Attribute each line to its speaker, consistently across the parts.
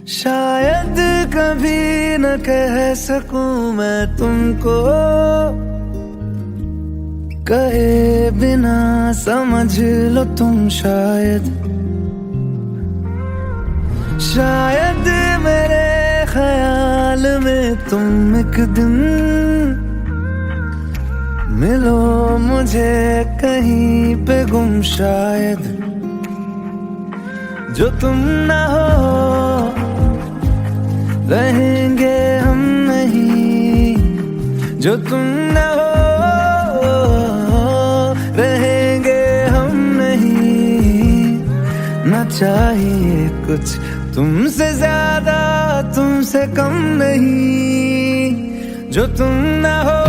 Speaker 1: शायद कभी न कह सकूं मैं तुमको, कहे बिना समझ लो तुम शायद। शायद मेरे ख्याल में तुम एक दिन मिलो मुझे कहीं पे गुम शायद। जो तुम ना हो रहेंगे हम नहीं, जो तुम ना हो रहेंगे हम नहीं। ना चाहिए कुछ तुमसे ज्यादा तुमसे कम नहीं। जो तुम ना हो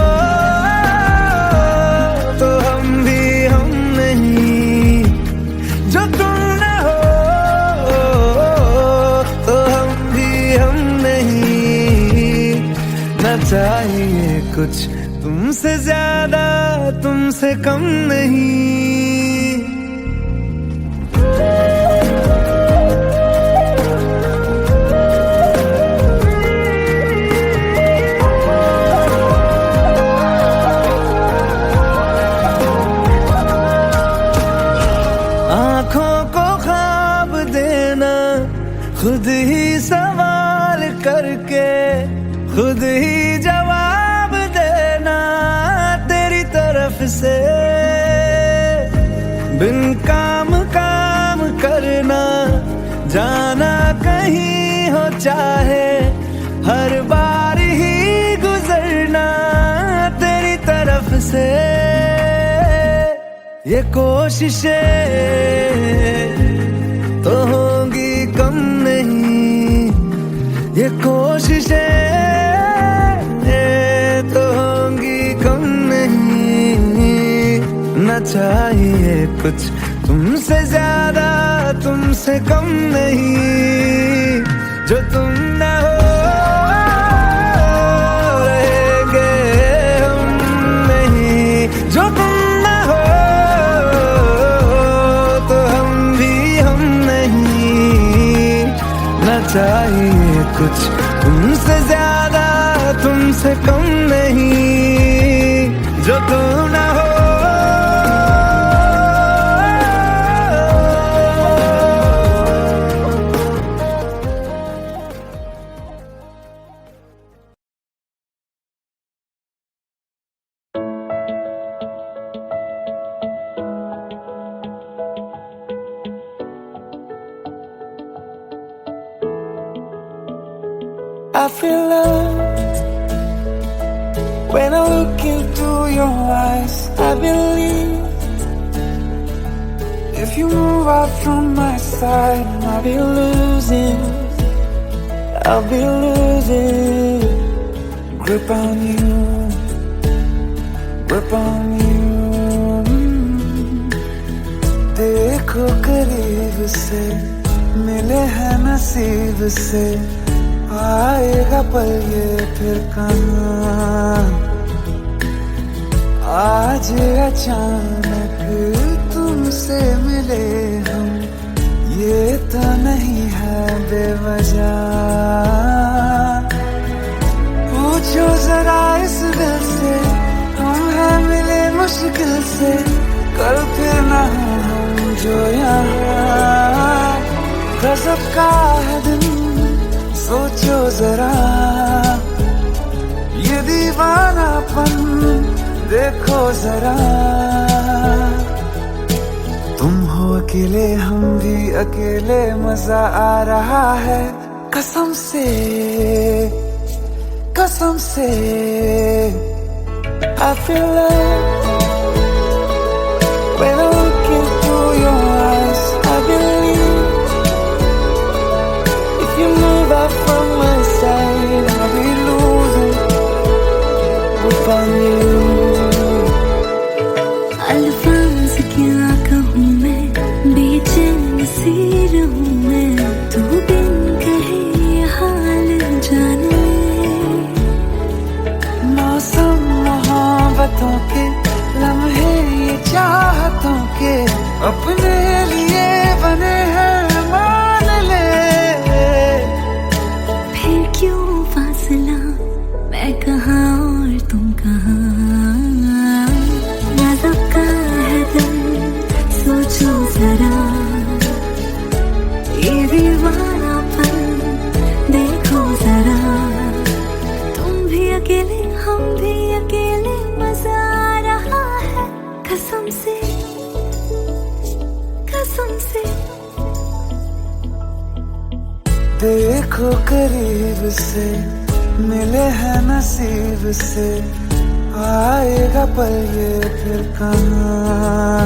Speaker 1: तो हम भी हम नहीं, जो तुम ना हो तो हम भी हम नहीं। ना चाहिए कुछ तुमसे ज्यादा तुमसे कम नहीं। आँखों को ख्वाब देना खुद ही सवाल करके, खुद ही जवाब देना तेरी तरफ से। बिन काम काम करना, जाना कहीं हो चाहे, हर बार ही गुजरना तेरी तरफ से। ये कोशिशें तो होंगी कम नहीं, ये कोशिशें तो होंगी कम नहीं। न चाहिए कुछ तुमसे ज्यादा तुमसे कम नहीं। जो तुम ना हो रहेंगे हम नहीं, जो तुम ना हो तो हम भी हम नहीं। न चाहिए कुछ तुमसे ज्यादा तुमसे कम नहीं। जो तुम ना हो
Speaker 2: I feel love when I look into your eyes. I believe if you move out from my side, I'll be losing grip on you, grip on you. देखो करीब से मिले हैं नसीब से, आएगा पल ये फिर कहाँ। आज अचानक तुमसे मिले हम, ये तो नहीं है बेवजह। पूछो जरा इस दिल से, हम हैं मिले मुश्किल से, कल फिर ना हो हम जो यहाँ। गजब का है दिन सोचो जरा, ये दीवानापन देखो जरा। तुम हो अकेले हम भी अकेले, मजा आ रहा है कसम से कसम से। I feel love when I look into your eyes. I believe you move out from my side, I'll be losing grip on you.
Speaker 3: अल्फाज क्या कहूँ मैं, बेचैन सी रहूँ मैं, तू बिन कहे ये हाल जाने।
Speaker 2: मौसम मोहब्बतों के लम्हे ये चाहतों के, अपने लिए बने हैं मान ले। देखो करीब से, मिले हैं नसीब से, आएगा पल ये फिर कहाँ।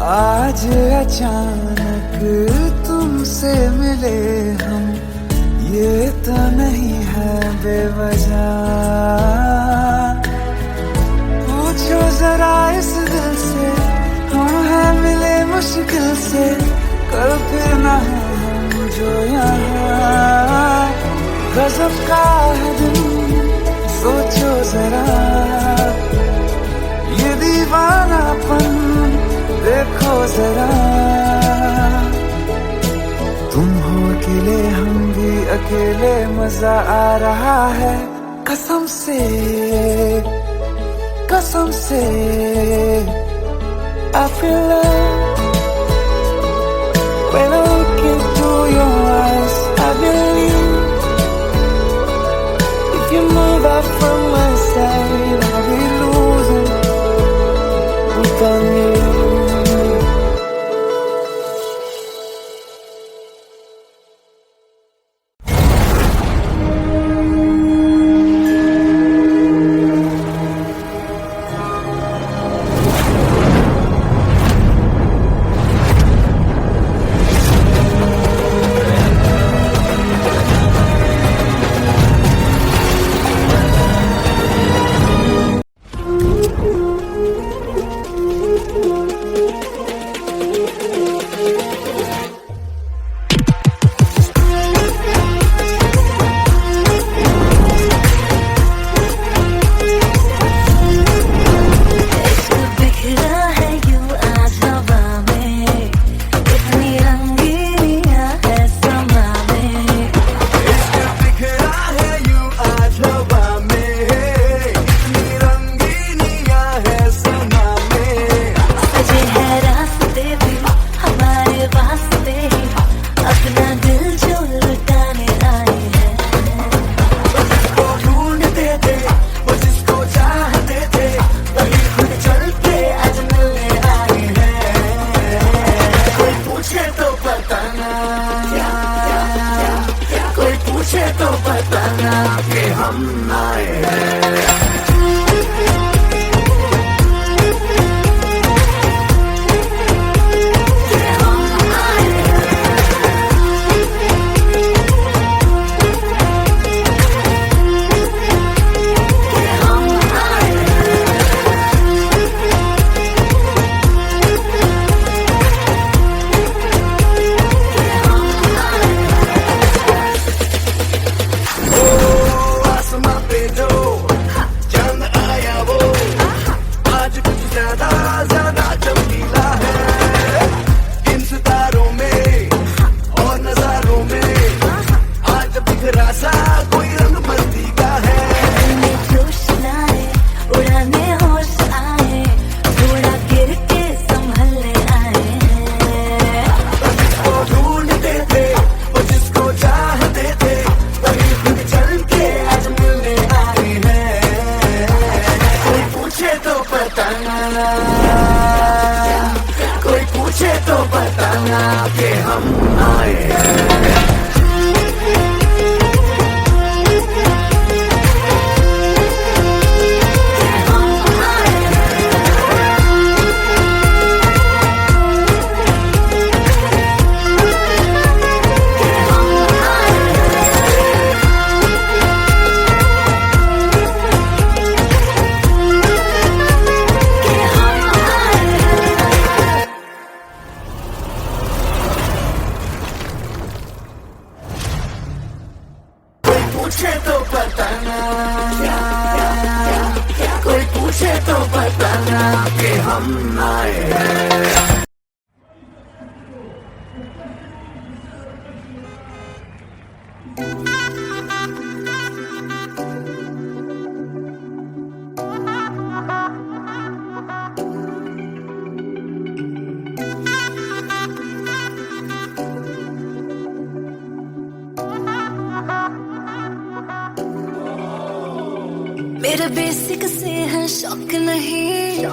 Speaker 2: आज अचानक तुमसे मिले हम, ये तो नहीं है बेवजह। पूछो जरा इस दिल से, हम हैं मिले मुश्किल से, कल फिर ना हम जो यहाँ। गजब का है दिन, सोचो जरा ये दीवानापन, देखो जरा। तुम हो अकेले, हम भी अकेले, मजा आ रहा है कसम से, कसम से। I feel love when I look into your eyes. I believe if you move out from my side, I'll be losing without you.
Speaker 1: कोई पूछे तो बताना कि हम आए हैं। पूछे तो बताना, कोई पूछे तो बताना कि हम आए हैं।
Speaker 3: मेरे बेसिक से है शौक नहीं,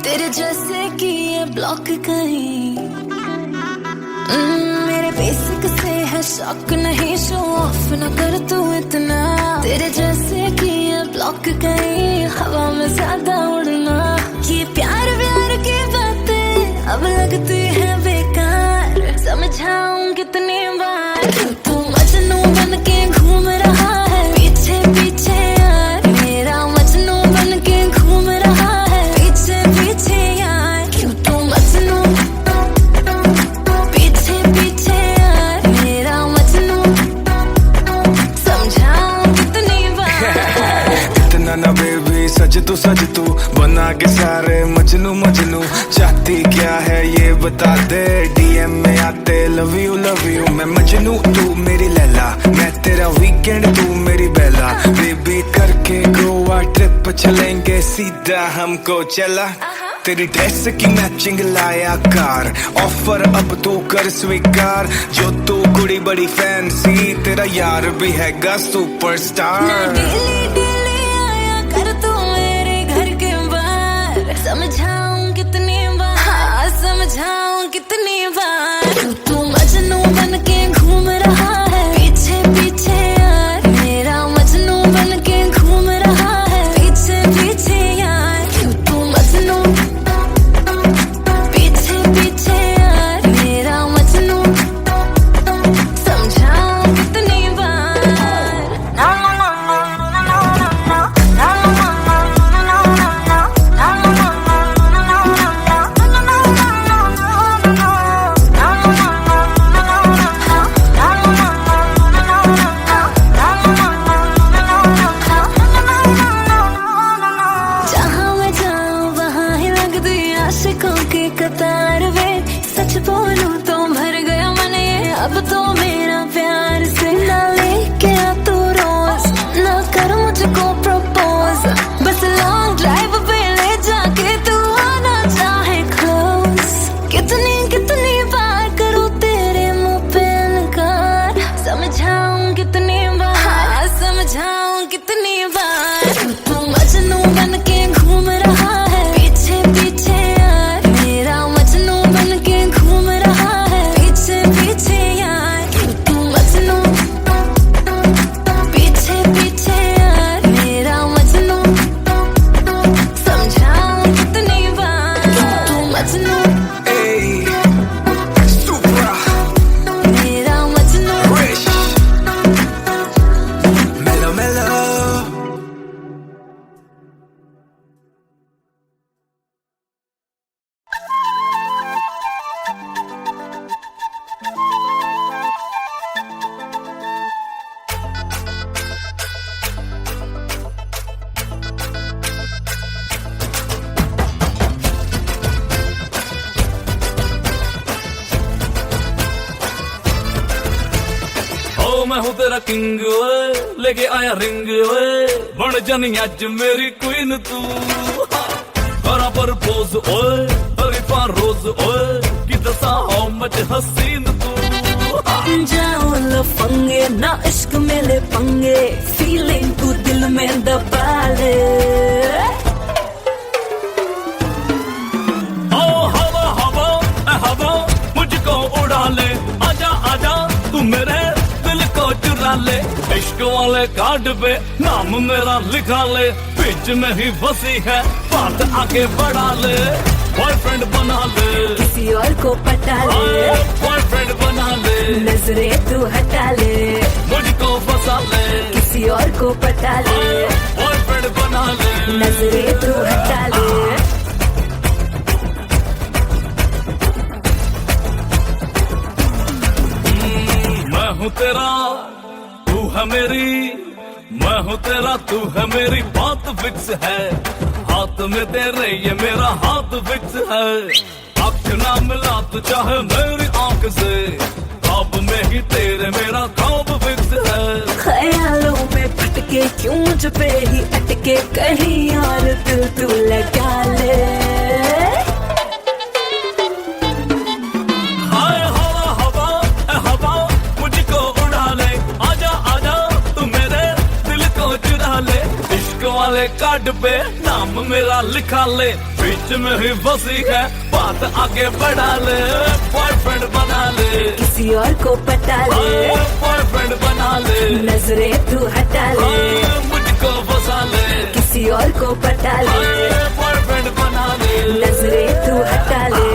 Speaker 3: तेरे जैसे कि ये ब्लॉक कहीं बेसिक से है शौक नहीं शो ऑफ न कर तू इतना तेरे जैसे किए ब्लॉक गई हवा में ज्यादा उड़ना ये प्यार व्यार की बातें अब लगती है बेकार समझाऊं कितनी बार तू मजनू बन के घूम रहा है पीछे पीछे यार मेरा मजनू बन के घूम रहा है पीछे पीछे यार क्यों तू मजनू पीछे पीछे यार मेरा मजनू समझाऊं कितनी बार
Speaker 1: इतना ना बेबी सज तू बना के सारे मजनू मजनू चाहती क्या है ये बता दे डीएम में आते लव यू मैं मजनू तू मेरी लैला मैं तेरा वीकेंड तू मेरी बेला बेबी करके गोवा ट्रिप चलेंगे सीधा हमको चला तेरी ड्रेस की मैचिंग लाया कार ऑफर अब तो कर स्वीकार जो तू कुड़ी बड़ी फैंसी तेरा यार भी हैगा सुपरस्टार
Speaker 3: डेली डेली आया कर तू मेरे घर के बाहर समझाऊं कितनी बार हाँ समझाऊं कितनी बार तू मजनू बन के घूम रहा है पीछे पीछे यार मेरा मजनू बन के घूम रहा है पीछे पीछे यार क्यों तू मजनू पीछे पीछे यार मेरा मजनू समझाऊं कितनी बार जहाँ मैं जाऊँ वहाँ ही लगती आशिकों की कतार वे सच बोलूं तो भर गया मन ये अब तो मेरा प्यार से ना लेके आ तू रोज ना कर मुझको प्रपोज बस लॉन्ग ड्राइव पे ले जाके तू आना चाहे क्लोज कितनी कितनी बार करूँ तेरे मुंह पे इनकार समझाऊं कितनी बार हाँ समझाऊं कितनी बार तू मजनू बन के घूम रहा है पीछे पीछे यार मेरा मजनू बन के घूम रहा है पीछे पीछे यार तू मजनू पीछे पीछे यार मेरा मजनू समझाऊं कितनी बार तू मजनू
Speaker 1: Supra
Speaker 3: मेरा मजनू
Speaker 1: Rich Mellow
Speaker 4: ओ मैं हूँ तेरा किंग ओए लेके आया रिंग ओए बन जानी अज मेरी क्वीन तू करा पर पोज ओए अरिफा रोज ओए कि दसा हाउ मच हसीन तू
Speaker 3: जाओ लफंगे ना इश्क में ले पंगे फीलिंग तू दिल में दबा ले
Speaker 4: ओ हवा हवा ए हवा मुझको उड़ा ले आजा आजा तू मेरे दिल को चुरा ले इश्क वाले कार्ड पे नाम मेरा लिखा ले बीच में ही फंसी है बात आगे बढ़ा ले बॉयफ्रेंड बना ले
Speaker 3: किसी और को पटा ले
Speaker 4: बॉयफ्रेंड बना ले
Speaker 3: नजरें तू हटा ले
Speaker 4: मुझको फंसा ले
Speaker 3: किसी और को पटा ले
Speaker 4: बॉयफ्रेंड बना ले
Speaker 3: नजरें तू हटा ले
Speaker 4: मैं हूँ तेरा तू है मेरी मैं हूँ तेरा तू है मेरी बात फिक्स है हाथ में तेरे ये मेरा हाथ फिक्स है आँख ना मिला तू चाहे मेरी आँख से ख्वाब में ही तेरे मेरा ख्वाब फिक्स है
Speaker 3: ख्यालों में भटके क्यों मुझ पे ही अटके कहीं और दिल तू लगा ले
Speaker 4: हाय हवा हवा ए हवा मुझको उड़ा ले आजा आजा तू मेरे दिल को चुरा ले इश्क वाले वाले कार्ड पे नाम मेरा लिखा ले, बीच में ही फंसी है बात आगे बढ़ा ले, बॉयफ्रेंड बना ले,
Speaker 3: किसी और को पटा ले,
Speaker 4: बॉयफ्रेंड बना ले,
Speaker 3: नजरें तू हटा ले,
Speaker 4: मुझको फंसा ले,
Speaker 3: किसी और को पटा ले,
Speaker 4: बॉयफ्रेंड बना ले,
Speaker 3: नजरें तू हटा ले।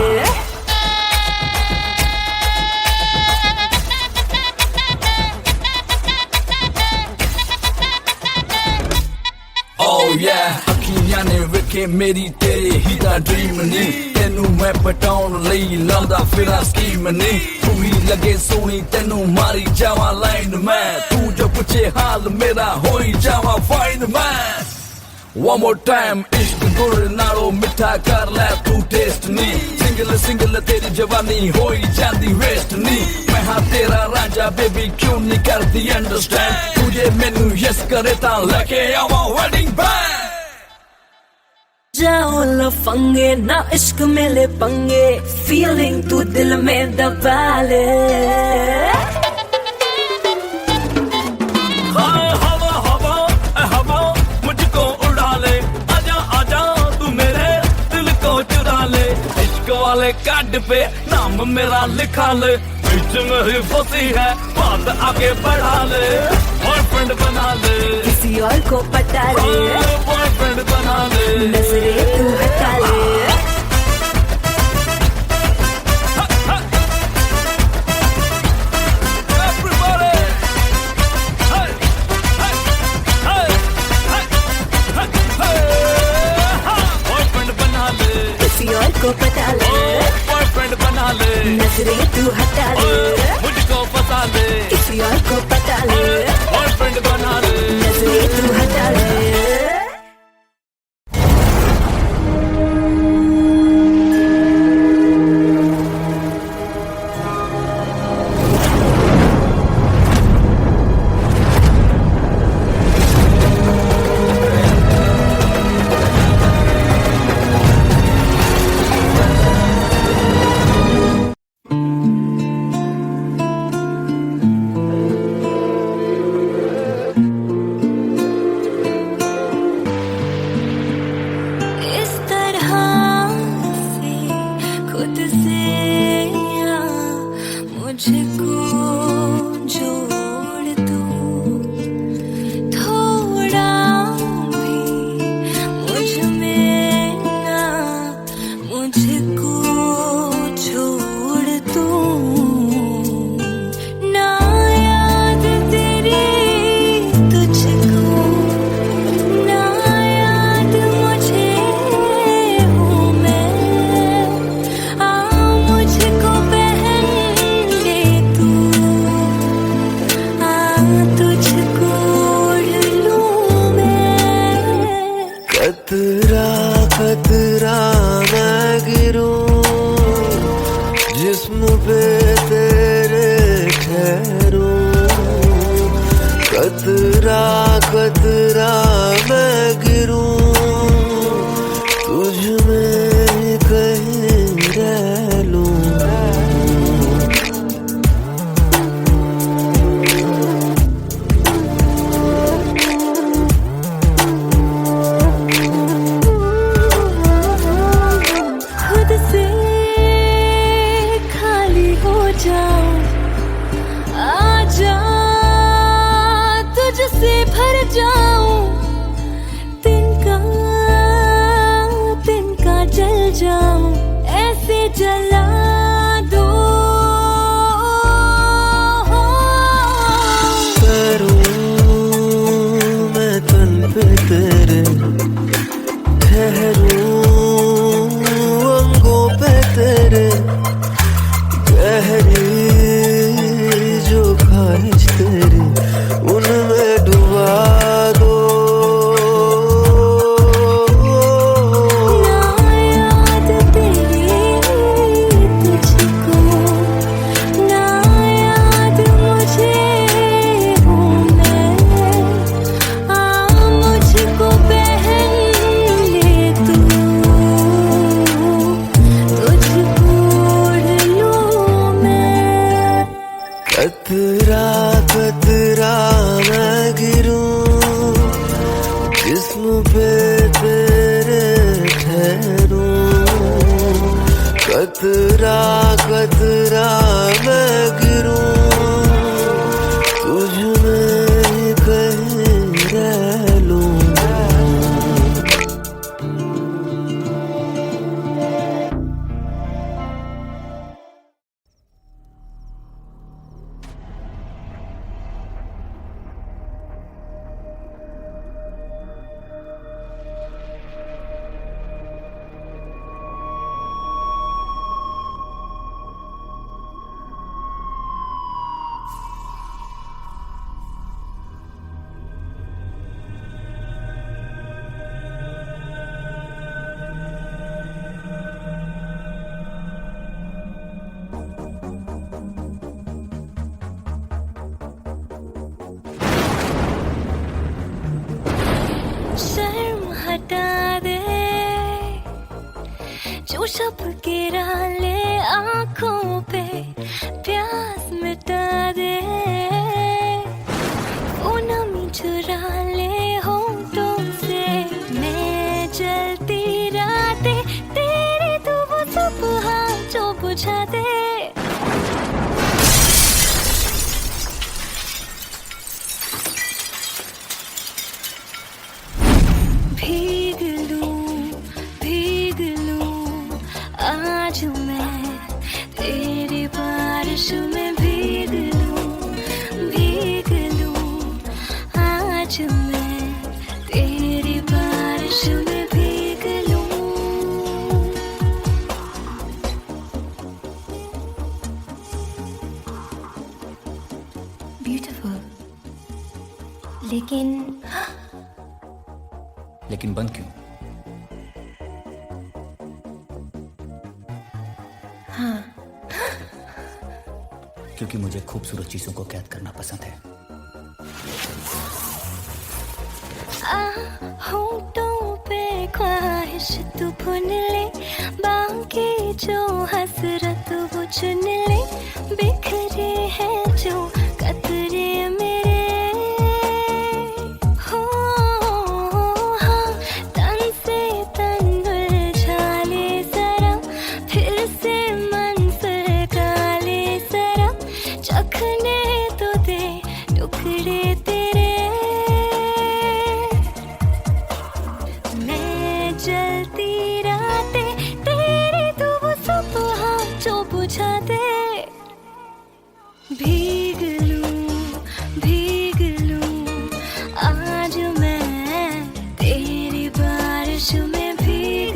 Speaker 4: Oh yeah, ਅੱਖੀਆਂ ਨੇ ਵੇਖੇ ਮੇਰੀ ਤੇਰੇ ਹੀ ਦਾ ਡ੍ਰੀਮ ਨੀ, ਤੈਨੂੰ ਮੈਂ ਪਟਾਉਣ ਲਈ ਲਾਉਂਦਾ ਫਿਰਾਂ ਸਕੀਮ ਨੀ, ਤੂੰ ਹੀ ਲੱਗੇ ਸੋਹਣੀ ਤੈਨੂੰ ਮਾਰੀ ਜਾਵਾਂ ਲਾਈਨ ਮੈਂ, ਤੂੰ ਜੋ ਪੁੱਛੇ ਹਾਲ ਮੇਰਾ ਹੋਈ ਜਾਵਾਂ ਫਾਈਨ ਮੈਂ। One more time, इश्क गुड़ नालों मिठा कर ले तू टेस्ट नी, सिंगल सिंगल तेरी जवानी होई जांदी वेस्ट नी, मैं हाँ तेरा राजा बेबी क्यों नहीं करती अंडरस्टैंड, तुझे मैनू यस करे ता लेके आवा वेडिंग बैंड।
Speaker 3: जाओ लफंगे ना इश्क में ले पंगे, फीलिंग तू दिल में दबा ले,
Speaker 4: वाले कार्ड पे नाम मेरा लिखा ले, बीच में ही फंसी है बात आगे बढ़ा ले, बॉयफ्रेंड बना ले,
Speaker 3: किसी और को पटा ले,
Speaker 4: बॉयफ्रेंड बना ले,
Speaker 3: नजरें तू हटा ले। को पता ले,
Speaker 4: बॉयफ्रेंड बना ले,
Speaker 3: नजरें तू हटा ले,
Speaker 4: मुझको फंसा ले,
Speaker 3: किसी और को पता ले,
Speaker 4: बॉयफ्रेंड बना ले,
Speaker 3: नजरें तू हटा ले।
Speaker 2: खतरा मैं गिरूं, जिस्म पे तेरे ठहरूं, खतरा खतरा मैं गिरूं, तुझ में कहीं रह लूं।
Speaker 3: तुझसे भर जाऊं, तिनका जल जाऊं, ऐसे जला दो।
Speaker 2: करूं मैं तन पे तेरे, ठहरूं अंगों पे तेरे, गहरी जो ख्वाहिश तेरी उनमें डुबा दो।
Speaker 3: ना याद तेरी तुझको, ना याद मुझे हूँ मैं, मुझको पहन ले तू, तुझको ओढ़ लूं मैं।
Speaker 2: खतरा खतरा मैं गिरूं, जिस्म पे तेरे ठहरूं, कतरा कतरा मैं गिरूं, तुझ में ही कहीं रह लूं।
Speaker 3: शर्म हटा दे, जो शब गिरा ले आंखों पे, प्यास मिटा दे, वो नमी चुरा ले होठों से। मैं जलती रातें तेरे, तू वो सुबह जो बुझा दे। भीग लूं आज मैं तेरी बारिश में, भीग लूं आज मैं तेरी बारिश में, भीग लूं। ब्यूटीफुल,
Speaker 5: लेकिन बंद क्यों?
Speaker 3: हाँ,
Speaker 5: क्योंकि मुझे खूबसूरत चीजों को कैद करना पसंद है।
Speaker 3: होठों पे ख्वाहिश तू भुन ले, बाकी जो हसरत वो चुन ले, बिखरे हैं जो कतरे मेरे। हो हाँ, तन से तन उलझा ले जरा, फिर से मंज़िल का ले जरा, चखने तो दे टुकड़े तेरे। मैं जलती रातें तेरी, तू वो सुबह जो बुझा दे। भीग लूं आज मैं तेरी बारिश में, भीग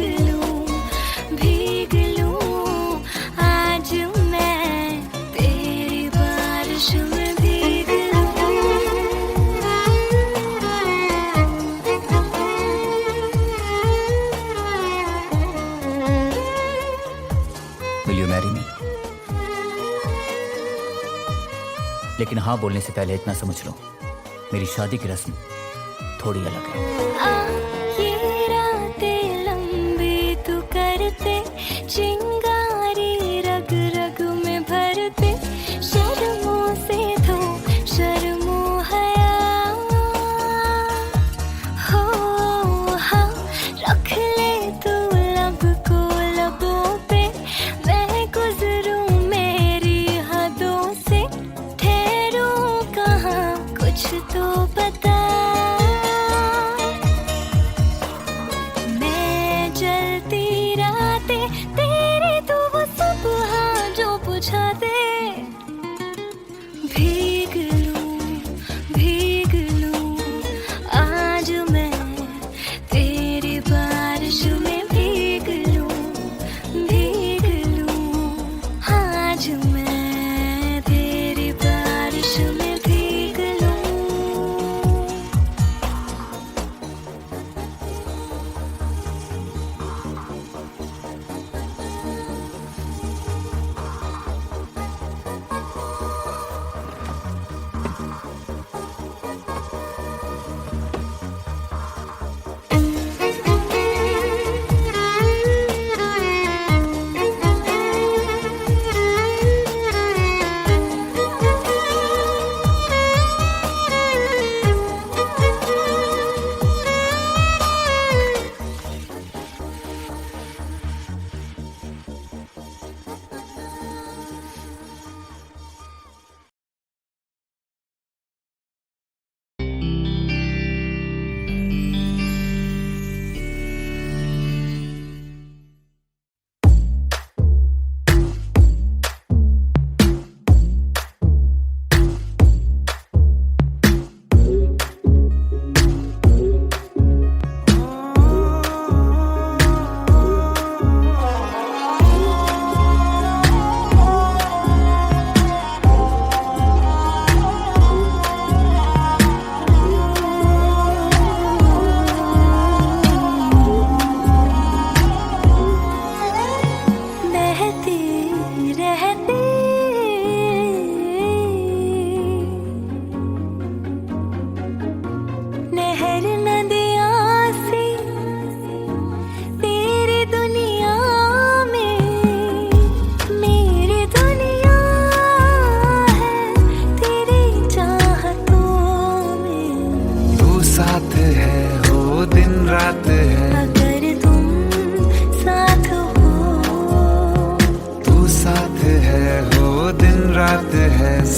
Speaker 3: लूं आज मैं तेरी बारिश में, भीग लूं।
Speaker 5: Will you marry me? लेकिन हाँ बोलने से पहले इतना समझ लो, मेरी शादी की रस्म थोड़ी अलग है।
Speaker 3: ये रातें लंबी तू करते, चिंगारी रग रग में भरते, शर्मों से धो शर्मो हया। हो हाँ, रख ले तू लब को लबों पे, मैं गुजरूं मेरी हदों से, ठहरूं कहाँ कुछ तो बता। मैं जलती रातें तेरी,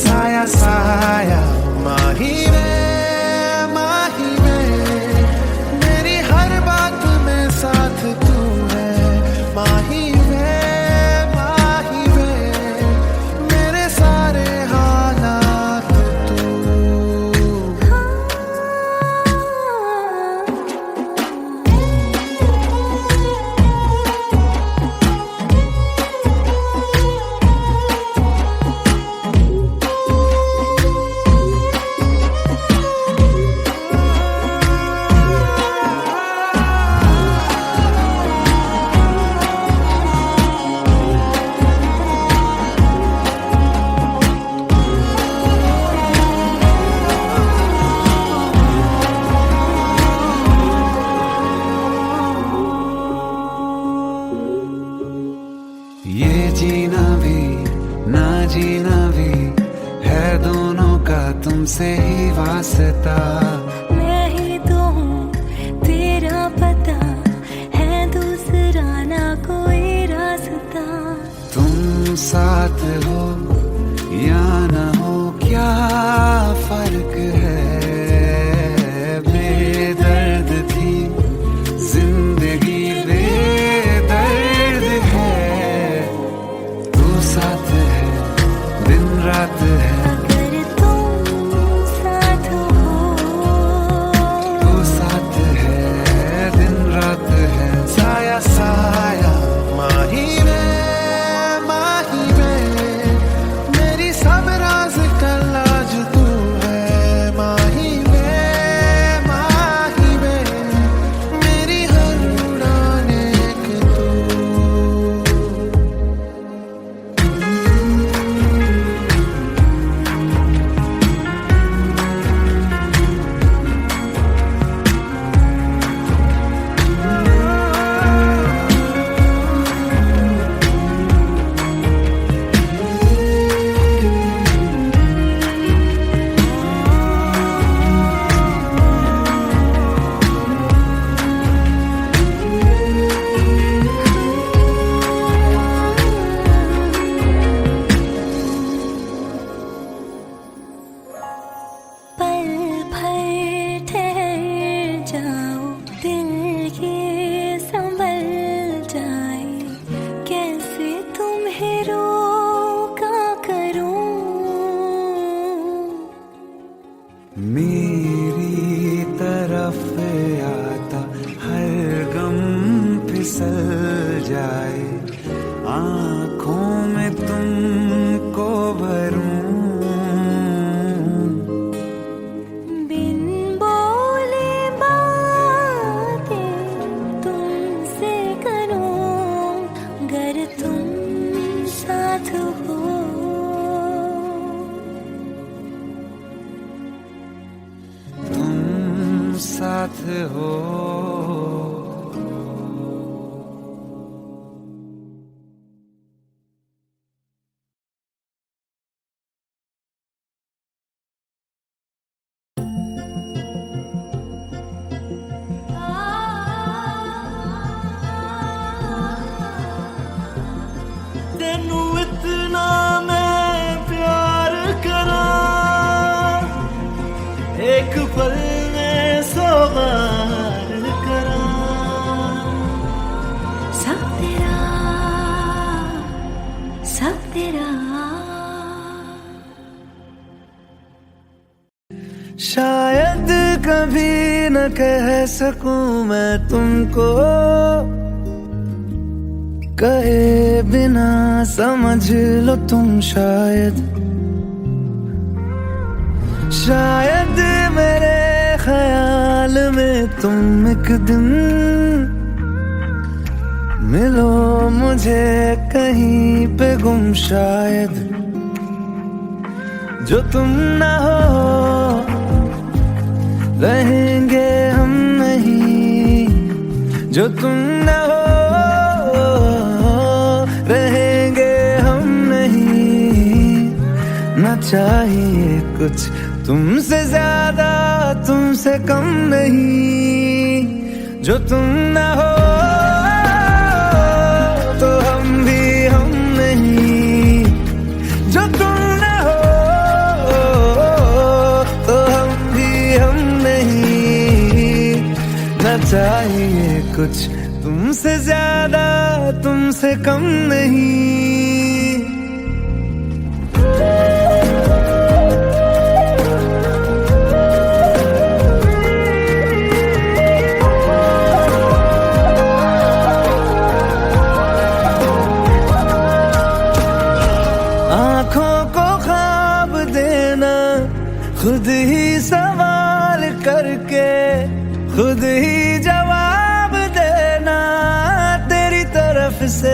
Speaker 6: साया साया माही में मेरी हर बात में साथ तू है माही में मेरे सारे हालात तू। ये जीना भी ना जीना भी है दोनों का तुमसे ही वास्ता।
Speaker 3: मैं ही तो हूँ तेरा पता है दूसरा ना कोई रास्ता।
Speaker 6: तुम साथ हो या न हो क्या फर्क है, बेदर्द थी जिंदगी बेदर्द है। तू साथ है दिन रात है,
Speaker 3: अगर तुम साथ हो
Speaker 6: तू साथ है दिन रात है। साया साया माही में मेरी सब राज का लाज तू है माही में मेरी हर उड़ान एक तू।
Speaker 3: पल भर ठहर जाओ दिल ये संभल जाए। कैसे तुम्हें रोका करूं,
Speaker 6: मेरी तरफ आता हर गम फिसल जाए। आँखों में तुमको भरूं,
Speaker 3: बिन बोले बातें तुमसे करूं। गर तुम साथ हो
Speaker 6: तुम साथ हो।
Speaker 2: तेनू इतना मैं प्यार करा, एक पल में सौ बार करा।
Speaker 3: सब तेरा सब तेरा।
Speaker 2: शायद कभी न कह सकूं मैं तुमको, कहे बिना समझ लो तुम शायद। शायद मेरे ख्याल में तुम एक दिन मिलो मुझे कहीं पे गुम शायद। जो तुम ना हो रहेंगे हम नहीं, जो तुम ना हो रहेंगे हम नहीं। ना चाहिए कुछ तुमसे ज्यादा तुमसे कम नहीं। जो तुम ना हो तो हम भी हम नहीं। जो तुम ना हो चाहिए कुछ तुमसे ज्यादा, तुमसे कम नहीं। आँखों को ख्वाब देना, खुद ही सवाल करके खुद ही जवाब देना तेरी तरफ से।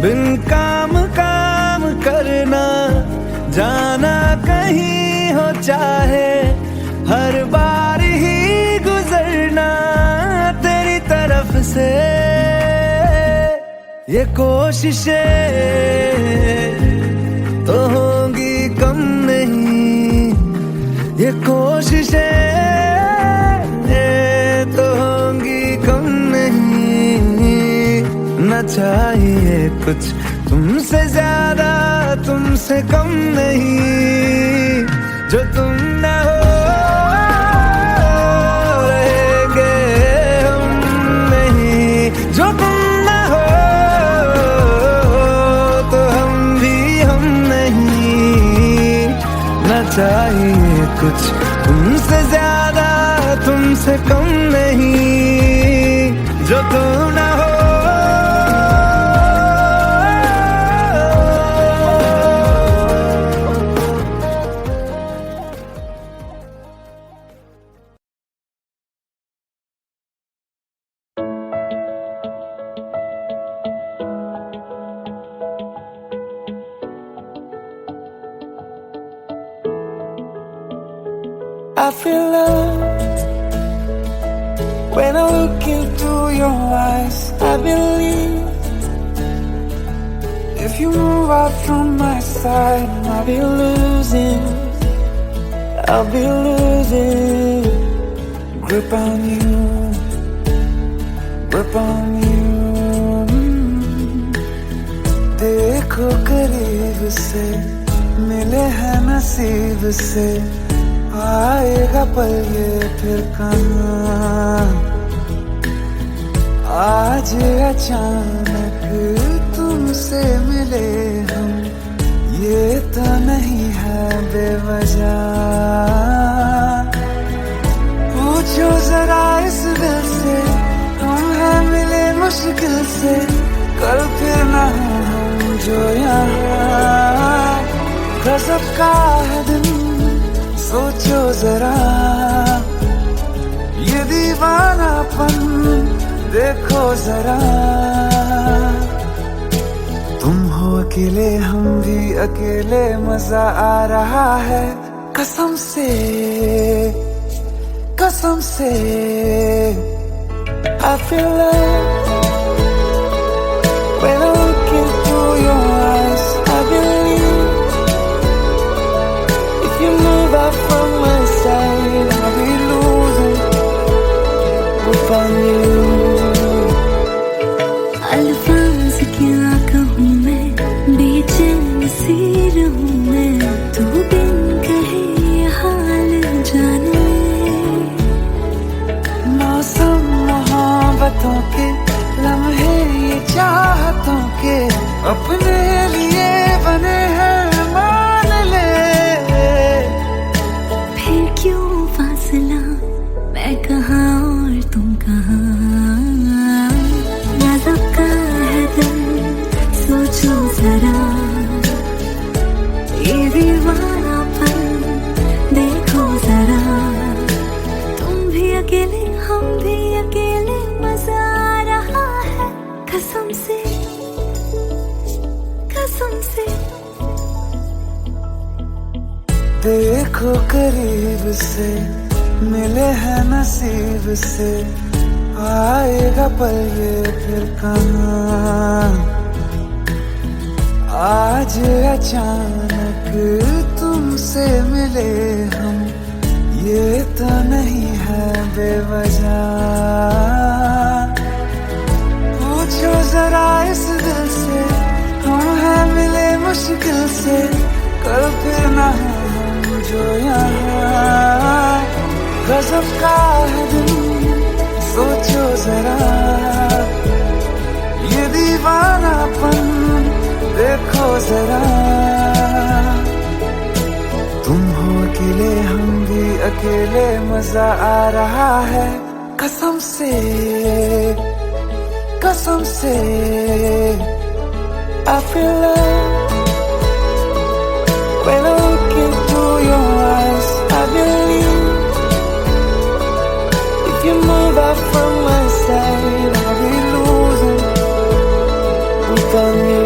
Speaker 2: बिन काम काम करना, जाना कहीं हो चाहे, हर बार ही गुजरना तेरी तरफ से। ये कोशिशें तो होंगी कम नहीं, ये कोशिशें तो होंगी कम नहीं। न चाहिए कुछ तुमसे ज्यादा, तुमसे कम नहीं। जो तुम न हो रहेंगे हम नहीं, जो तुम न हो तो हम भी हम नहीं। न चाहिए कुछ तुमसे ज्यादा, तुमसे कम नहीं। जो तुम न हो I feel love when I look into your eyes. I believe if you move out from my side, I'll be losing grip on you, grip on you. देखो करीब से, मिले हैं नसीब से, आएगा पल ये फिर कहाँ। आज अचानक तुमसे मिले हम, ये तो नहीं है बेवजह। पूछो जरा इस दिल से, हम हैं मिले मुश्किल से, कल फिर ना हो हम जो यहाँ। गजब का है दिन, सोचो जरा ये दीवानापन, देखो जरा। तुम हो अकेले, हम भी अकेले, मजा आ रहा है कसम से, कसम से। I feel love when I look into your eyes. I believe if you move out from my side, I'll be losing grip on you.
Speaker 3: अल्फाज क्या कहूँ मैं, बेचैन सी रहूँ मैं, तू बिन कहे ये हाल जाने।
Speaker 2: मौसम मोहब्बतों के, लम्हे ये चाहतों के, अपने लिए बने हैं मान ले।
Speaker 3: फिर क्यों फासला, मैं कहाँ और तुम कहाँ। गजब का है दिल, सोचो जरा ये दीवानापन, देखो जरा। तुम भी अकेले, हम भी अकेले, मजा आ रहा है कसम से, कसम से।
Speaker 2: देखो करीब से, मिले हैं नसीब से, आएगा पल ये फिर कहाँ। आज अचानक तुमसे मिले हम, ये तो नहीं है बेवजह। पूछो जरा इस दिल से, हम हैं मिले मुश्किल से, कल फिर ना हो हम जो यहाँ। गजब का है दिन, सोचो जरा ये दीवानापन देखो जरा। तुम हो अकेले हम भी अकेले मजा आ रहा है कसम से कसम से। I feel love when I look into your eyes. I believe if you move out from my side, I'll be losing without you.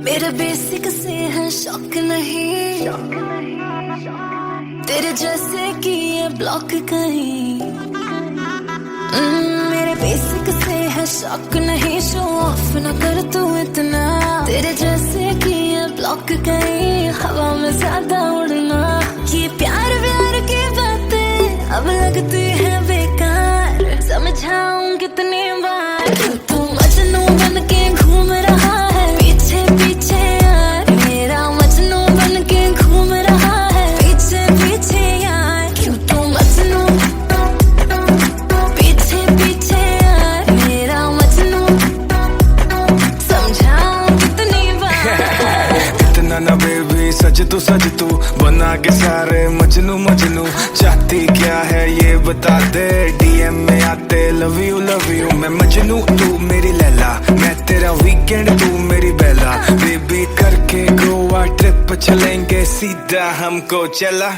Speaker 3: मेरे बेसिक से है शौक नहीं, तेरे जैसे कि ये ब्लॉक कहीं। मेरे बेसिक से है शौक नहीं, शो ऑफ न कर तू इतना। तेरे जैसे कि ये ब्लॉक कहीं, हवा में ज्यादा उड़ना। ये प्यार व्यार की बातें अब लगती है बेकार, समझाऊं कितनी बार। तू मजनू बन के घूम रहा है पीछे पीछे यार, मेरा मजनू बन के घूम रहा है पीछे पीछे यार। क्यों तू मजनू पीछे पीछे यार, मेरा मजनू समझाऊं कितनी बार।
Speaker 1: डीएम में आते लव यू मैं मजनू तू मेरी लैला, मैं तेरा वीकेंड तू मेरी बेला। बेबी करके गोवा ट्रिप चलेंगे सीधा हमको चला,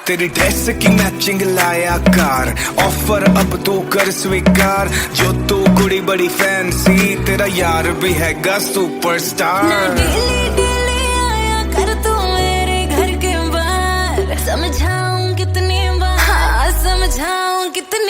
Speaker 1: तेरी ड्रेस की मैचिंग लाया कार, ऑफर अब तो कर स्वीकार। जो तू कुड़ी बड़ी फैंसी, तेरा यार भी हैगा सुपरस्टार।
Speaker 3: ना डेली डेली आया कर तू मेरे घर के बाहर, समझाऊं कितनी बार, हाँ समझाऊं कितनी